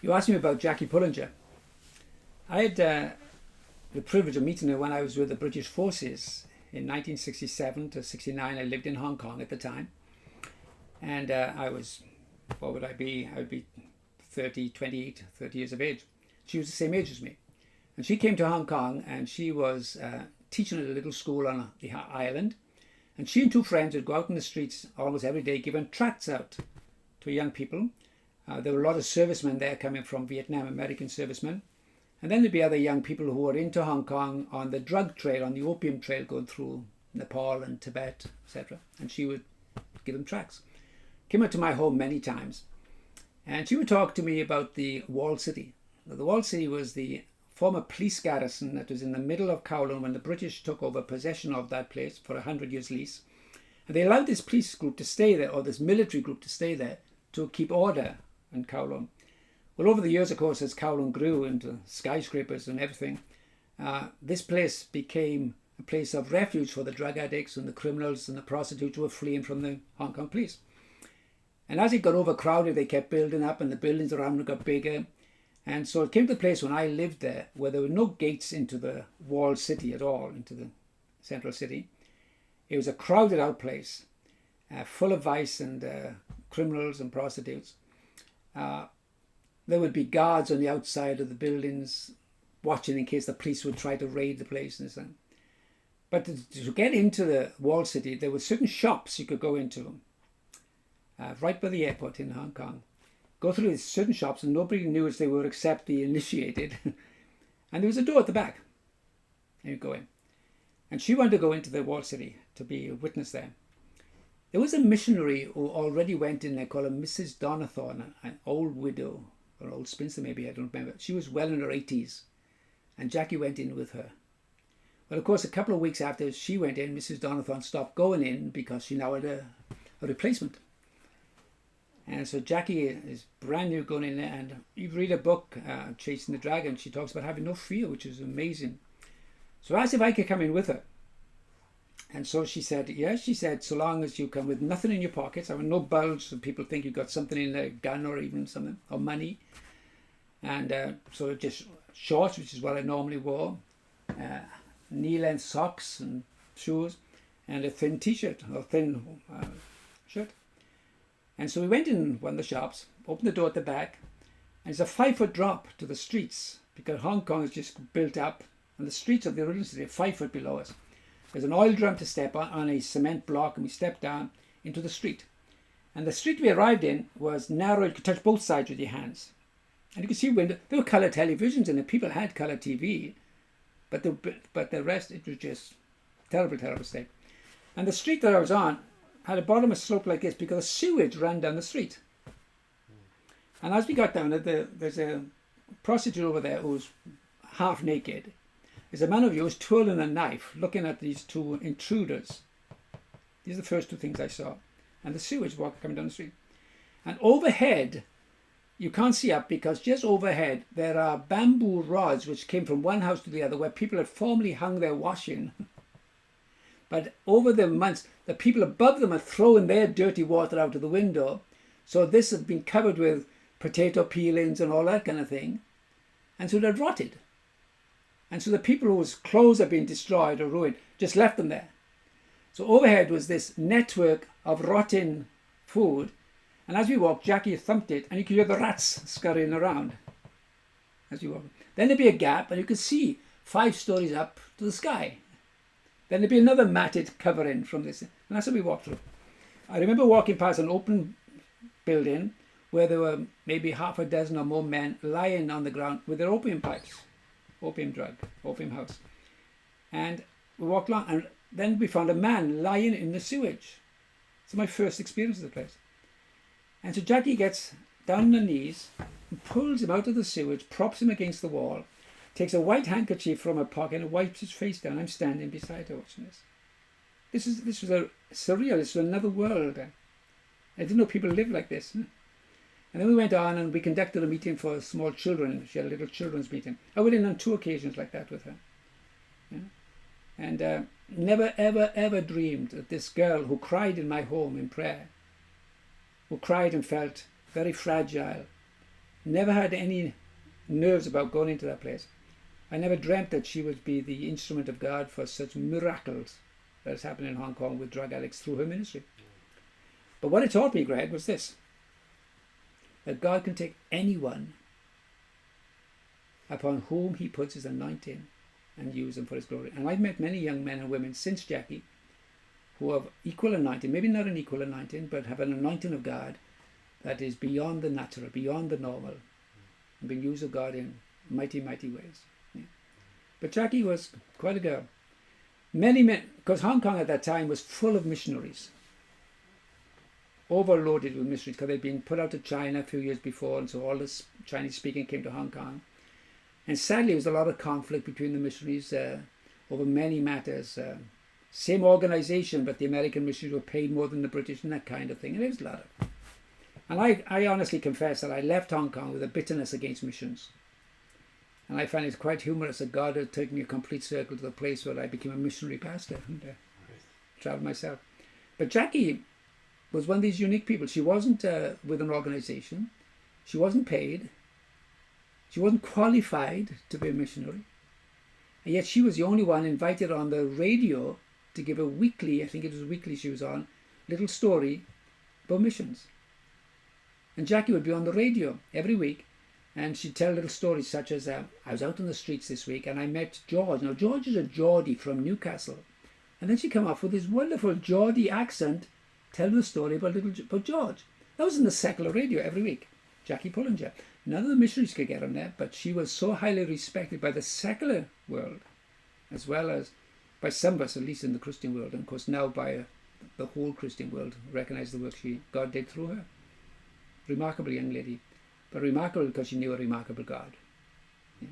You asked me about Jackie Pullinger. I had the privilege of meeting her when I was with the British Forces in 1967 to 69. I lived in Hong Kong at the time. And I was, what would I be? I would be 28, 30 years of age. She was the same age as me. And she came to Hong Kong and she was teaching at a little school on the island. And she and two friends would go out in the streets almost every day giving tracts out to young people. There were a lot of servicemen there coming from Vietnam, American servicemen. And then there'd be other young people who were into Hong Kong on the drug trail, on the opium trail going through Nepal and Tibet, etc. And she would give them tracts. Came out to my home many times. And she would talk to me about the walled city. Now, the walled city was the former police garrison that was in the middle of Kowloon when the British took over possession of that place for 100 years lease. And they allowed this police group to stay there, or this military group to stay there, to keep order in Kowloon. Well, over the years, of course, as Kowloon grew into skyscrapers and everything, this place became a place of refuge for the drug addicts and the criminals and the prostitutes who were fleeing from the Hong Kong police. And as it got overcrowded, they kept building up and the buildings around it got bigger. And so it came to the place when I lived there where there were no gates into the walled city at all, into the central city. It was a crowded out place, full of vice and criminals and prostitutes. There would be guards on the outside of the buildings watching in case the police would try to raid the place and so on. But to get into the walled city, there were certain shops you could go into right by the airport in Hong Kong. Go through these certain shops and nobody knew as they were except the initiated. And there was a door at the back. And you go in. And she wanted to go into the walled city to be a witness there. There was a missionary who already went in there called Mrs. Donathorne, an old widow, or an old spinster maybe, I don't remember. She was well in her 80s. And Jackie went in with her. Well, of course, a couple of weeks after she went in, Mrs. Donathorne stopped going in because she now had a replacement. And so Jackie is brand new going in there, and you read a book, Chasing the Dragon, she talks about having no fear, which is amazing. So I asked if I could come in with her. And so she said, yes, she said, so long as you come with nothing in your pockets, I mean, no bulge, so people think you've got something in a gun or even something, or money. And so just shorts, which is what I normally wore, knee-length socks and shoes, and a thin t-shirt, or thin shirt. And so we went in one of the shops, opened the door at the back, and it's a 5-foot drop to the streets because Hong Kong is just built up, and the streets of the original city are 5 foot below us. There's an oil drum to step on a cement block, and we stepped down into the street. And the street we arrived in was narrow, you could touch both sides with your hands. And you could see windows, there were colour televisions in it, people had colour TV, but the rest, it was just terrible, terrible state. And the street that I was on had a bottomless slope like this because the sewage ran down the street. And as we got down it, there's a prostitute over there who's half naked. There's a man over here who's twirling a knife, looking at these two intruders. These are the first two things I saw. And the sewage water coming down the street. And overhead, you can't see up because just overhead, there are bamboo rods which came from one house to the other where people had formerly hung their washing. But over the months, the people above them are throwing their dirty water out of the window. So this has been covered with potato peelings and all that kind of thing. And so they're rotted. And so the people whose clothes have been destroyed or ruined just left them there. So overhead was this network of rotten food. And as we walked, Jackie thumped it and you could hear the rats scurrying around as you walk. Then there'd be a gap and you could see 5 stories up to the sky. Then there'd be another matted covering from this. And that's what we walked through. I remember walking past an open building where there were maybe half a dozen or more men lying on the ground with their opium pipes, opium house. And we walked along and then we found a man lying in the sewage. It's my first experience of the place. And so Jackie gets down on her knees and pulls him out of the sewage, props him against the wall, takes a white handkerchief from her pocket and wipes his face down. I'm standing beside her watching this. This was a surreal, this was another world. I didn't know people lived like this. And then we went on and we conducted a meeting for small children. She had a little children's meeting. I went in on 2 occasions like that with her. Yeah? And never, ever, ever dreamed that this girl who cried in my home in prayer, who cried and felt very fragile, Never had any nerves about going into that place. I never dreamt that she would be the instrument of God for such miracles that's happened in Hong Kong with drug addicts through her ministry. But what it taught me, Greg, was this: that God can take anyone upon whom he puts his anointing and use them for his glory. And I've met many young men and women since Jackie who have equal anointing, maybe not an equal anointing, but have an anointing of God that is beyond the natural, beyond the normal, and being used of God in mighty, mighty ways. Yeah. But Jackie was quite a girl. Many men, because Hong Kong at that time was full of missionaries, overloaded with missionaries, because they'd been put out to China a few years before, and so all this Chinese speaking came to Hong Kong. And sadly, there was a lot of conflict between the missionaries over many matters. Same organization, but the American missionaries were paid more than the British and that kind of thing. And there was a lot of. And I honestly confess that I left Hong Kong with a bitterness against missions. And I find it quite humorous that God had taken me a complete circle to the place where I became a missionary pastor and traveled myself. But Jackie was one of these unique people. She wasn't with an organization. She wasn't paid. She wasn't qualified to be a missionary. And yet she was the only one invited on the radio to give a weekly, I think it was weekly she was on, little story about missions. And Jackie would be on the radio every week, and she'd tell little stories such as, I was out on the streets this week and I met George. Now George is a Geordie from Newcastle. And then she'd come off with this wonderful Geordie accent, telling the story about George. That was in the secular radio every week. Jackie Pullinger. None of the missionaries could get on there, but she was so highly respected by the secular world, as well as by some of us, at least in the Christian world, and of course now by the whole Christian world, recognize the work God did through her. Remarkable young lady, but remarkable because she knew a remarkable God. Yeah.